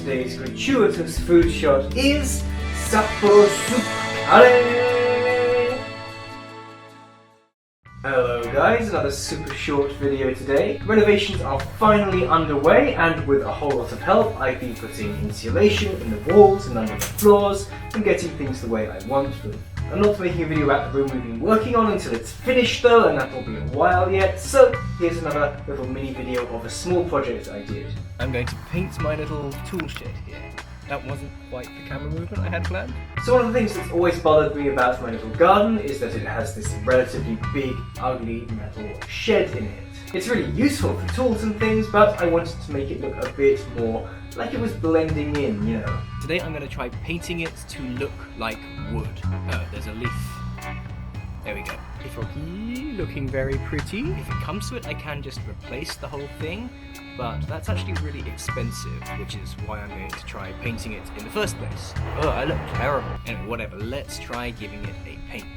today's gratuitous food shot is Sapporo Soup Kare! Hello guys, another super short video today. Renovations are finally underway, and with a whole lot of help I've been putting insulation in the walls and under the floors and getting things the way I want them. I'm not making a video about the room we've been working on until it's finished though, and that will be a while yet, so here's another little mini video of a small project I did. I'm going to paint my little tool shed here. That wasn't quite the camera movement I had planned. So one of the things that's always bothered me about my little garden is that it has this relatively big, ugly metal shed in it. It's really useful for tools and things, but I wanted to make it look a bit more like it was blending in, you know. Today I'm going to try painting it to look like wood. Oh, there's a leaf. There we go. Ifroki, looking very pretty. If it comes to it, I can just replace the whole thing, but that's actually really expensive, which is why I'm going to try painting it in the first place. Oh, I look terrible. Anyway, whatever, let's try giving it a paint.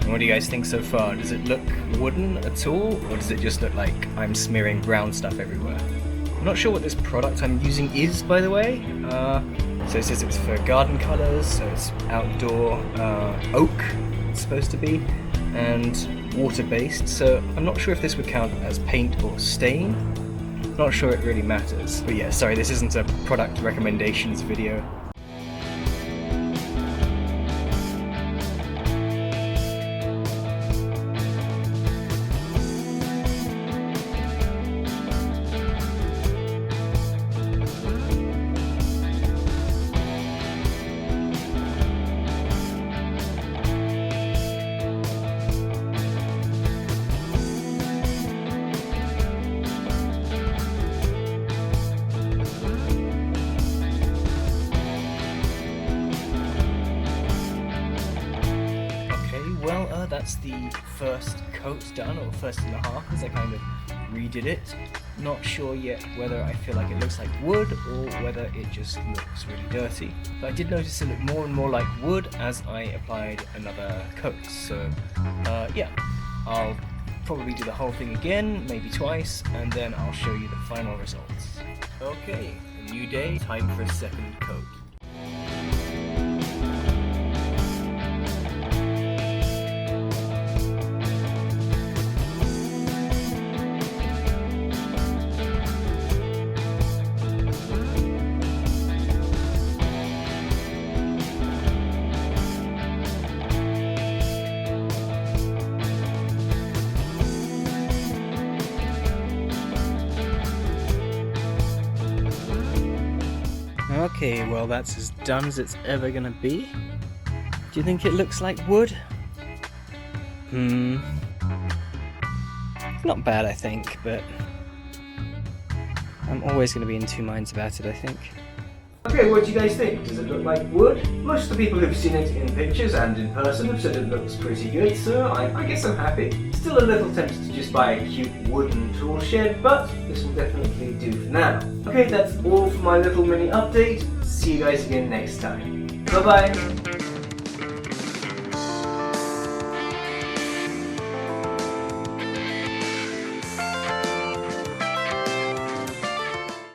What do you guys think so far? Does it look wooden at all, or does it just look like I'm smearing brown stuff everywhere? I'm not sure what this product I'm using is, by the way. So it says it's for garden colours, so it's outdoor oak, it's supposed to be, and water-based, so I'm not sure if this would count as paint or stain. Not sure it really matters. But yeah, sorry, this isn't a product recommendations video. Well, that's the first coat done, or first and a half, as I kind of redid it. Not sure yet whether I feel like it looks like wood or whether it just looks really dirty. But I did notice it looked more and more like wood as I applied another coat. So yeah, I'll probably do the whole thing again, maybe twice, and then I'll show you the final results. Okay, a new day, time for a second coat. Okay, well that's as done as it's ever gonna be. Do you think it looks like wood? Not bad, I think, but I'm always gonna be in two minds about it, I think. Okay, what do you guys think? Does it look like wood? Most of the people who've seen it in pictures and in person have said it looks pretty good, so I guess I'm happy. Still a little tempted to just buy a cute wooden tool shed, but this will definitely do for now. Okay, that's all for my little mini update. See you guys again next time. Bye bye!